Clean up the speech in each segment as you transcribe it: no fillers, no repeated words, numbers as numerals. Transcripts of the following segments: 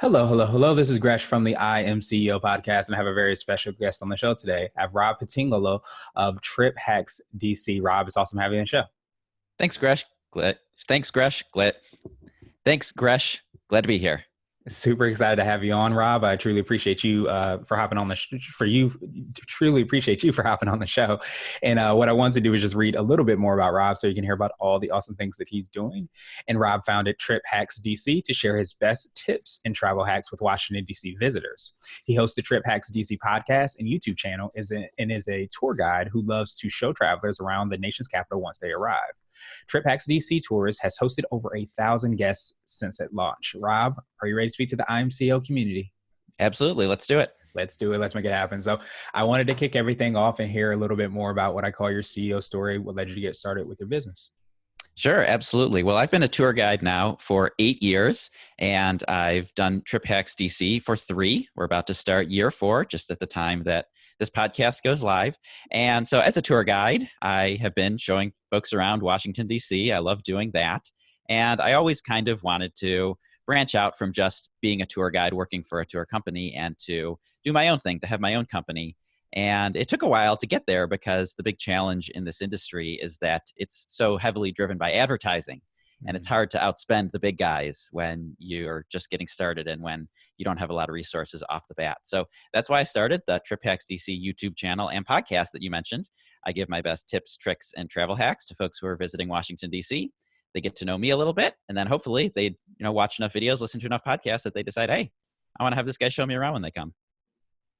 Hello, hello, hello. This is Gresh from the I Am CEO podcast, and I have a very special guest on the show today. I have Rob Pitingolo of Trip Hacks DC. Rob, it's awesome having you on the show. Thanks, Gresh. Thanks, Gresh. Thanks, Gresh. Glad to be here. Super excited to have you on, Rob. I truly appreciate you for hopping on the truly appreciate you for hopping on the show. And what I wanted to do is just read a little bit more about Rob so you can hear about all the awesome things that he's doing. And Rob founded Trip Hacks DC to share his best tips and travel hacks with Washington, D.C. visitors. He hosts the Trip Hacks DC podcast and YouTube channel and is a tour guide who loves to show travelers around the nation's capital once they arrive. Trip Hacks DC Tours has hosted over 1,000 guests since it launched. Rob, are you ready to speak to the IMCO community? Absolutely. Let's do it. Let's do it. Let's make it happen. So I wanted to kick everything off and hear a little bit more about what I call your CEO story. What led you to get started with your business? Sure, absolutely. Well, I've been a tour guide now for 8 years, and I've done Trip Hacks DC for 3. We're about to start year 4, just at the time that this podcast goes live. And so as a tour guide, I have been showing folks around Washington, D.C. I love doing that. And I always kind of wanted to branch out from just being a tour guide working for a tour company and to do my own thing, to have my own company. And it took a while to get there because the big challenge in this industry is that it's so heavily driven by advertising. And it's hard to outspend the big guys when you're just getting started and when you don't have a lot of resources off the bat. So that's why I started the Trip Hacks DC YouTube channel and podcast that you mentioned. I give my best tips, tricks, and travel hacks to folks who are visiting Washington, D.C. They get to know me a little bit, and then hopefully they watch enough videos, listen to enough podcasts that they decide, hey, I want to have this guy show me around when they come.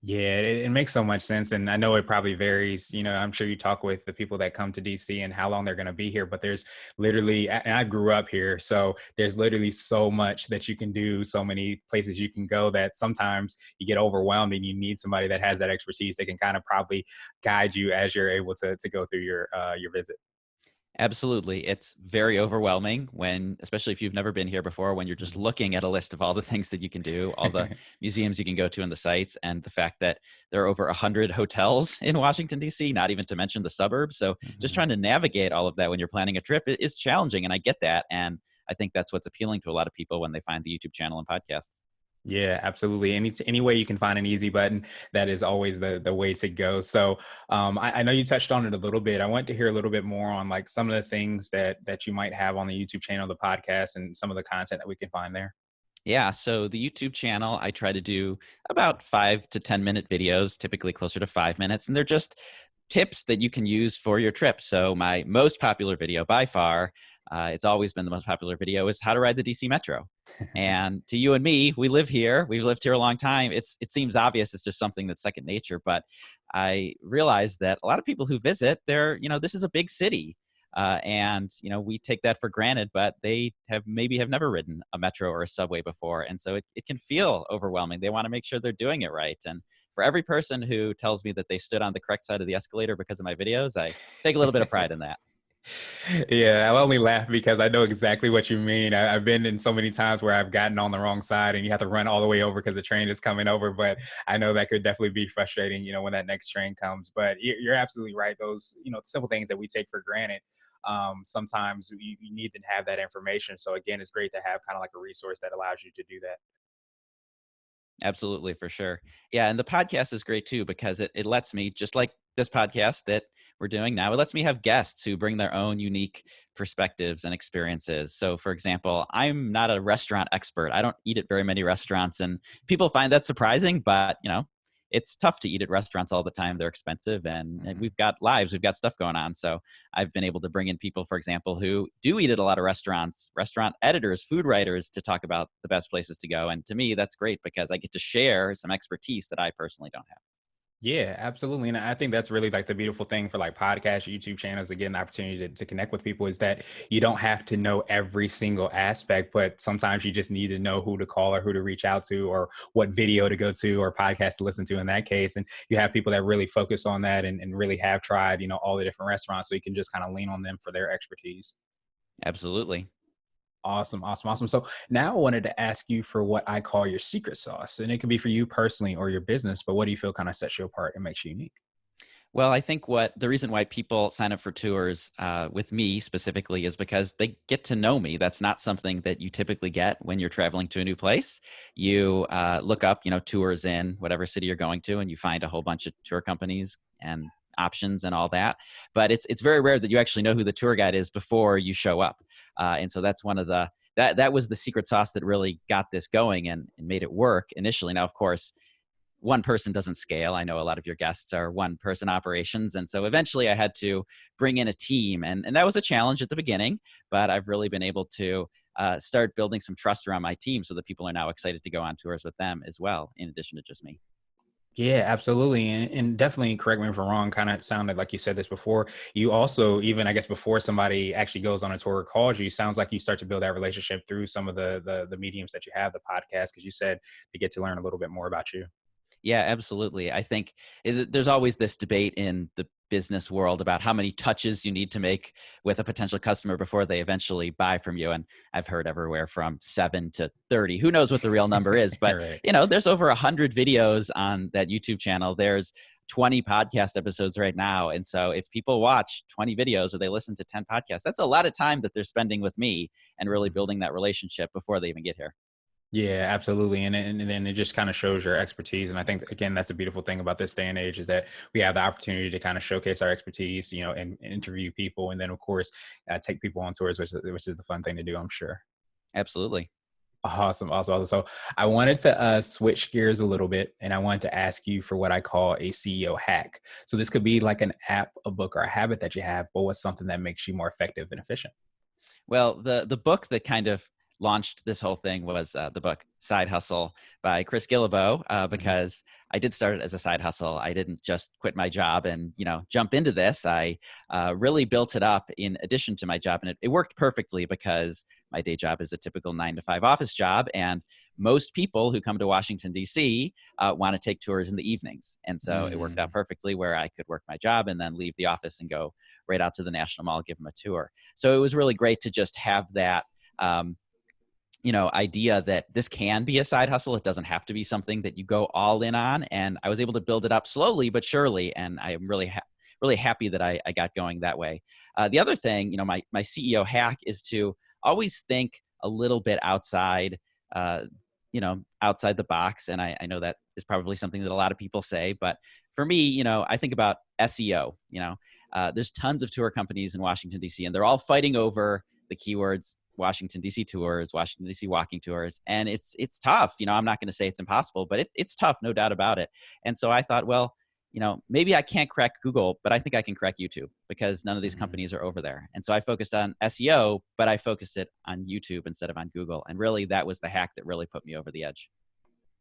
Yeah, it makes so much sense. And I know it probably varies. I'm sure you talk with the people that come to DC and how long they're going to be here, but there's literally, and I grew up here, so there's literally so much that you can do, so many places you can go that sometimes you get overwhelmed and you need somebody that has that expertise that can kind of probably guide you as you're able to go through your visit. Absolutely. It's very overwhelming especially if you've never been here before, when you're just looking at a list of all the things that you can do, all the museums you can go to and the sites, and the fact that there are over 100 hotels in Washington, D.C., not even to mention the suburbs. So just trying to navigate all of that when you're planning a trip is challenging. And I get that. And I think that's what's appealing to a lot of people when they find the YouTube channel and podcast. Yeah, absolutely. Any way you can find an easy button, that is always the way to go. So I know you touched on it a little bit. I want to hear a little bit more on like some of the things that you might have on the YouTube channel, the podcast, and some of the content that we can find there. Yeah, so the YouTube channel, I try to do about 5 to 10 minute videos, typically closer to 5 minutes. And they're just tips that you can use for your trip. So my most popular video by far, it's always been the most popular video, is how to ride the DC Metro. And to you and me, we live here. We've lived here a long time. It seems obvious. It's just something that's second nature. But I realize that a lot of people who visit, this is a big city. And we take that for granted, but they have never ridden a metro or a subway before. And so it can feel overwhelming. They want to make sure they're doing it right. And for every person who tells me that they stood on the correct side of the escalator because of my videos, I take a little bit of pride in that. Yeah, I'll only laugh because I know exactly what you mean. I've been in so many times where I've gotten on the wrong side and you have to run all the way over because the train is coming over. But I know that could definitely be frustrating, when that next train comes. But you're absolutely right. Those, simple things that we take for granted. Sometimes you need to have that information. So again, it's great to have kind of like a resource that allows you to do that. Absolutely, for sure. Yeah, and the podcast is great too because it lets me, just like this podcast that we're doing now, it lets me have guests who bring their own unique perspectives and experiences. So, for example, I'm not a restaurant expert. I don't eat at very many restaurants, and people find that surprising, but it's tough to eat at restaurants all the time. They're expensive, and we've got lives, we've got stuff going on. So I've been able to bring in people, for example, who do eat at a lot of restaurants, restaurant editors, food writers, to talk about the best places to go. And to me, that's great because I get to share some expertise that I personally don't have. Yeah, absolutely. And I think that's really like the beautiful thing for like podcasts, YouTube channels, again, the opportunity to connect with people is that you don't have to know every single aspect, but sometimes you just need to know who to call or who to reach out to or what video to go to or podcast to listen to in that case. And you have people that really focus on that and really have tried, all the different restaurants. So you can just kind of lean on them for their expertise. Absolutely. Awesome. So now I wanted to ask you for what I call your secret sauce. And it can be for you personally or your business, but what do you feel kind of sets you apart and makes you unique? Well, I think what the reason why people sign up for tours with me specifically is because they get to know me. That's not something that you typically get when you're traveling to a new place. You look up, tours in whatever city you're going to, and you find a whole bunch of tour companies and options and all that. But it's very rare that you actually know who the tour guide is before you show up. And so that's one of the that was the secret sauce that really got this going and made it work initially. Now, of course, one person doesn't scale. I know a lot of your guests are one person operations. And so eventually I had to bring in a team. And that was a challenge at the beginning, but I've really been able to start building some trust around my team so that people are now excited to go on tours with them as well, in addition to just me. Yeah, absolutely. And definitely correct me if I'm wrong, kind of sounded like you said this before. You also, even I guess before somebody actually goes on a tour or calls you, sounds like you start to build that relationship through some of the mediums that you have, the podcast, because you said they get to learn a little bit more about you. Yeah, absolutely. I think there's always this debate in the business world about how many touches you need to make with a potential customer before they eventually buy from you. And I've heard everywhere from 7 to 30. Who knows what the real number is? But, Right. there's over 100 videos on that YouTube channel. There's 20 podcast episodes right now. And so if people watch 20 videos or they listen to 10 podcasts, that's a lot of time that they're spending with me and really Mhm. building that relationship before they even get here. Yeah, absolutely. And then it just kind of shows your expertise. And I think, again, that's a beautiful thing about this day and age is that we have the opportunity to kind of showcase our expertise, and interview people. And then, of course, take people on tours, which is the fun thing to do, I'm sure. Absolutely. Awesome, awesome, awesome. So I wanted to switch gears a little bit, and I wanted to ask you for what I call a CEO hack. So this could be like an app, a book, or a habit that you have, but what's something that makes you more effective and efficient? Well, the book that kind of launched this whole thing was the book Side Hustle by Chris Guillebeau, Mhm. because I did start it as a side hustle. I didn't just quit my job and jump into this. I really built it up in addition to my job, and it worked perfectly because my day job is a typical 9 to 5 office job, and most people who come to Washington D.C. Want to take tours in the evenings, and so it worked out Mm. perfectly where I could work my job and then leave the office and go right out to the National Mall, give them a tour. So it was really great to just have that um, idea that this can be a side hustle. It doesn't have to be something that you go all in on. And I was able to build it up slowly but surely, and I am really happy that I got going that way. The other thing, my CEO hack is to always think a little bit outside. Outside the box. And I know that is probably something that a lot of people say, but for me, I think about SEO. There's tons of tour companies in Washington, D.C., and they're all fighting over the keywords Washington, D.C. tours, Washington, D.C. walking tours. And it's tough. I'm not going to say it's impossible, but it's tough, no doubt about it. And so I thought, well, maybe I can't crack Google, but I think I can crack YouTube because none of these Mhm. companies are over there. And so I focused on SEO, but I focused it on YouTube instead of on Google. And really, that was the hack that really put me over the edge.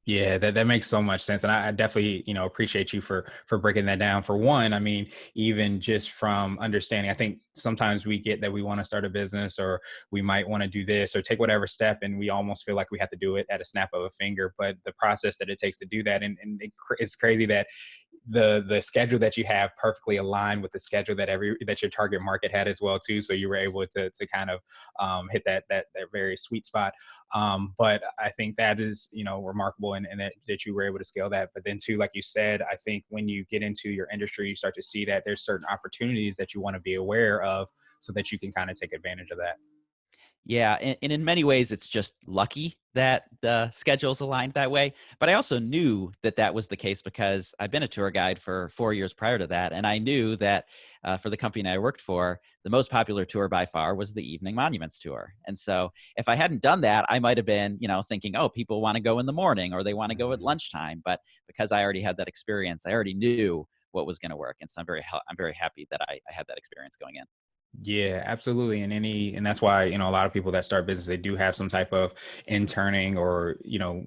Yeah, that makes so much sense, and I definitely appreciate you for breaking that down. For one, I mean, even just from understanding, I think sometimes we get that we want to start a business or we might want to do this or take whatever step, and we almost feel like we have to do it at a snap of a finger. But the process that it takes to do that, and it's crazy that the schedule that you have perfectly aligned with the schedule that your target market had as well too. So you were able to kind of hit that very sweet spot. But I think that is remarkable, and that you were able to scale that. But then too, like you said, I think when you get into your industry, you start to see that there's certain opportunities that you want to be aware of, so that you can kind of take advantage of that. Yeah, and in many ways, it's just lucky that the schedule's aligned that way. But I also knew that that was the case because I've been a tour guide for 4 years prior to that, and I knew that for the company I worked for, the most popular tour by far was the Evening Monuments Tour. And so, if I hadn't done that, I might have been, thinking, oh, people want to go in the morning or they want to go at Mhm. lunchtime. But because I already had that experience, I already knew what was going to work, and so I'm very happy that I had that experience going in. Yeah, absolutely. And that's why, a lot of people that start business, they do have some type of interning or,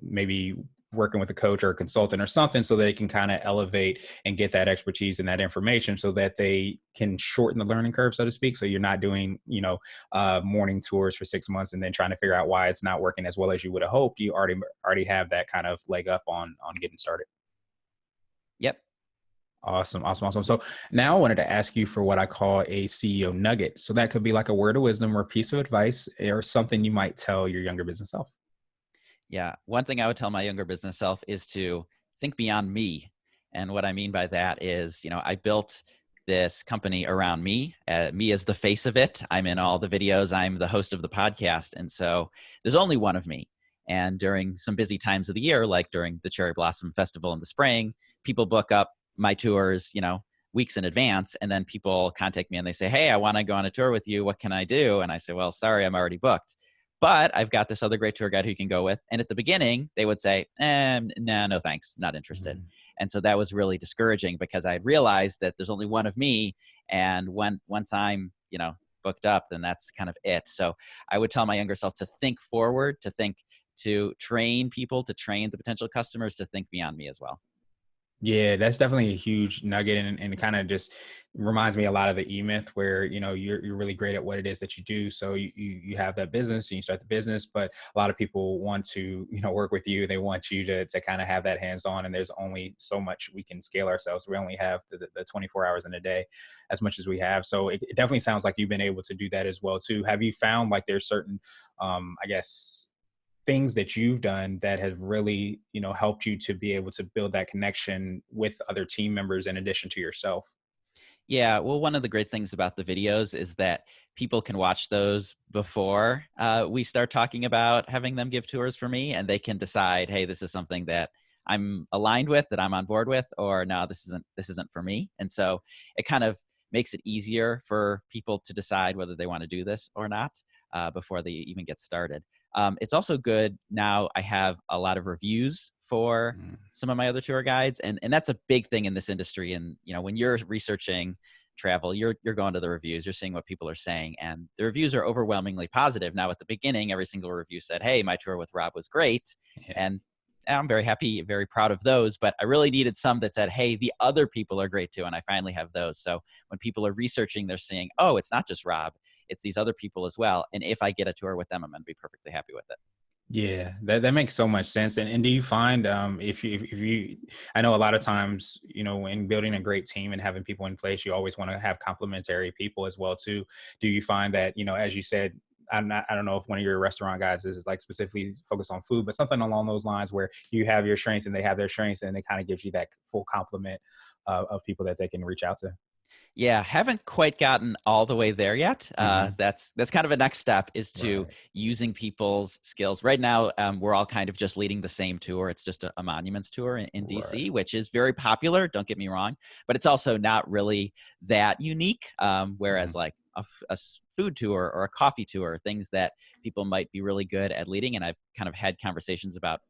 maybe working with a coach or a consultant or something so they can kind of elevate and get that expertise and that information so that they can shorten the learning curve, so to speak. So you're not doing, morning tours for 6 months and then trying to figure out why it's not working as well as you would have hoped. You already have that kind of leg up on getting started. Yep. Awesome, awesome, awesome. So now I wanted to ask you for what I call a CEO nugget. So that could be like a word of wisdom or a piece of advice or something you might tell your younger business self. Yeah. One thing I would tell my younger business self is to think beyond me And what I mean by that is, I built this company around me, me as the face of it. I'm in all the videos. I'm the host of the podcast. And so there's only one of me. And during some busy times of the year, like during the Cherry Blossom Festival in the spring, people book up my tours, weeks in advance. And then people contact me and they say, hey, I want to go on a tour with you. What can I do? And I say, well, sorry, I'm already booked. But I've got this other great tour guide who you can go with. And at the beginning, they would say, no, thanks, not interested. Mhm. And so that was really discouraging because I realized that there's only one of me. And once I'm, booked up, then that's kind of it. So I would tell my younger self to think forward, to train people, to train the potential customers to think beyond me as well. Yeah, that's definitely a huge nugget, and it kind of just reminds me a lot of the E-Myth where, you're really great at what it is that you do. So you have that business and you start the business, but a lot of people want to, work with you. They want you to kind of have that hands-on, and there's only so much we can scale ourselves. We only have the 24 hours in a day as much as we have. So it definitely sounds like you've been able to do that as well too. Have you found like there's certain, I guess, things that you've done that have really, helped you to be able to build that connection with other team members in addition to yourself? Yeah, well, one of the great things about the videos is that people can watch those before we start talking about having them give tours for me, and they can decide, hey, this is something that I'm aligned with, that I'm on board with, or no, this isn't for me. And so it kind of makes it easier for people to decide whether they want to do this or not before they even get started. It's also good now. I have a lot of reviews for Mm. some of my other tour guides, and that's a big thing in this industry. And when you're researching travel, you're going to the reviews, you're seeing what people are saying, and the reviews are overwhelmingly positive. Now, at the beginning, every single review said, hey, my tour with Rob was great, Yeah. and I'm very happy, very proud of those, but I really needed some that said, hey, the other people are great too, and I finally have those. So when people are researching, they're saying, oh, it's not just Rob, it's these other people as well, and if I get a tour with them, I'm going to be perfectly happy with it. Yeah, that makes so much sense. And do you find, if you, I know a lot of times, when building a great team and having people in place, you always want to have complementary people as well too. Do you find that, as you said, I don't know if one of your restaurant guys is like specifically focused on food, but something along those lines where you have your strengths and they have their strengths, and it kind of gives you that full complement of people that they can reach out to. Yeah, haven't quite gotten all the way there yet. Hmm. That's kind of a next step, is to Right. using people's skills. Right now, we're all kind of just leading the same tour. It's just a monuments tour in Right. DC, which is very popular. Don't get me wrong, but it's also not really that unique. Whereas Mhm. like food tour or a coffee tour, things that people might be really good at leading, and I've kind of had conversations about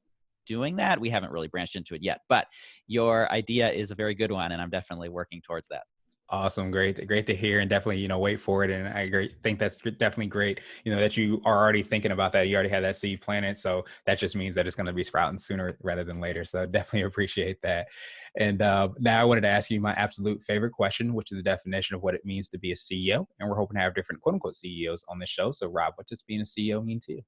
doing that. We haven't really branched into it yet, but your idea is a very good one, and I'm definitely working towards that. Awesome. Great to hear. And definitely, wait for it. And I agree, think that's definitely great, that you are already thinking about that. You already had that seed planted. So that just means that it's going to be sprouting sooner rather than later. So definitely appreciate that. And now I wanted to ask you my absolute favorite question, which is the definition of what it means to be a CEO. And we're hoping to have different quote unquote CEOs on this show. So Rob, what does being a CEO mean to you?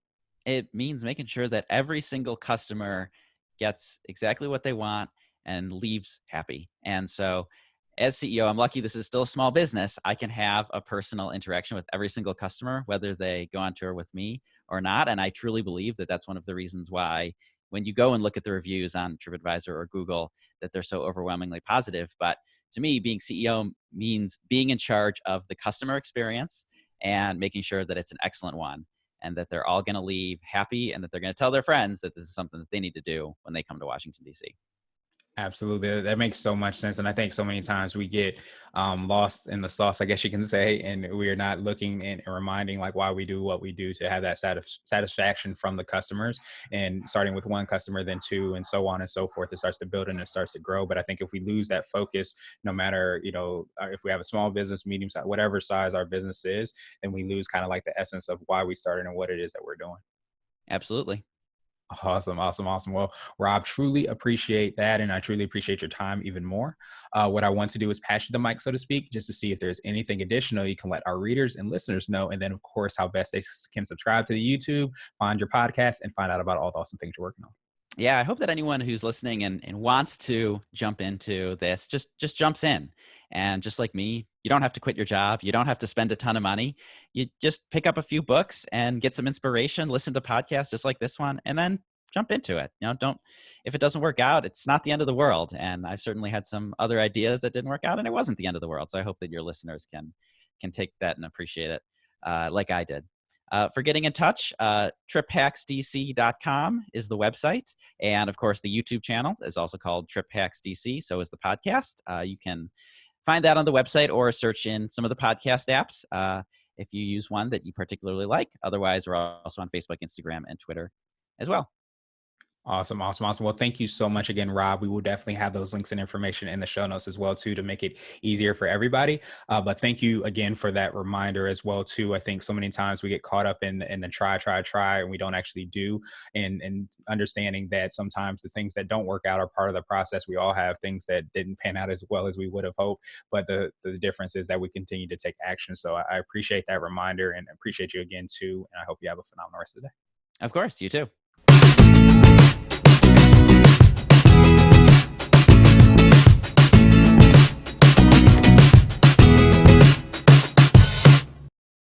It means making sure that every single customer gets exactly what they want and leaves happy. And so, as CEO, I'm lucky this is still a small business. I can have a personal interaction with every single customer, whether they go on tour with me or not. And I truly believe that that's one of the reasons why, when you go and look at the reviews on TripAdvisor or Google, that they're so overwhelmingly positive. But to me, being CEO means being in charge of the customer experience and making sure that it's an excellent one, and that they're all going to leave happy, and that they're going to tell their friends that this is something that they need to do when they come to Washington, D.C. Absolutely. That makes so much sense. And I think so many times we get lost in the sauce, I guess you can say, and we are not looking and reminding like why we do what we do to have that satisfaction from the customers, and starting with one customer, then two, and so on and so forth. It starts to build and it starts to grow. But I think if we lose that focus, no matter, if we have a small business, medium size, whatever size our business is, then we lose kind of like the essence of why we started and what it is that we're doing. Absolutely. Awesome, awesome, awesome. Well, Rob, truly appreciate that. And I truly appreciate your time even more. What I want to do is pass you the mic, so to speak, just to see if there's anything additional you can let our readers and listeners know. And then, of course, how best they can subscribe to the YouTube, find your podcast, and find out about all the awesome things you're working on. Yeah, I hope that anyone who's listening and wants to jump into this just jumps in. And just like me, you don't have to quit your job. You don't have to spend a ton of money. You just pick up a few books and get some inspiration, listen to podcasts just like this one, and then jump into it. Don't, if it doesn't work out, it's not the end of the world. And I've certainly had some other ideas that didn't work out, and it wasn't the end of the world. So I hope that your listeners can take that and appreciate it, like I did. For getting in touch, triphacksdc.com is the website. And of course, the YouTube channel is also called Trip Hacks DC. So is the podcast. You can find that on the website or search in some of the podcast apps if you use one that you particularly like. Otherwise, we're also on Facebook, Instagram, and Twitter as well. Awesome. Well, thank you so much again, Rob. We will definitely have those links and information in the show notes as well, too, to make it easier for everybody. But thank you again for that reminder as well, too. I think so many times we get caught up in the try, and we don't actually do. And understanding that sometimes the things that don't work out are part of the process. We all have things that didn't pan out as well as we would have hoped. But the difference is that we continue to take action. So I appreciate that reminder and appreciate you again, too. And I hope you have a phenomenal rest of the day. Of course. You too.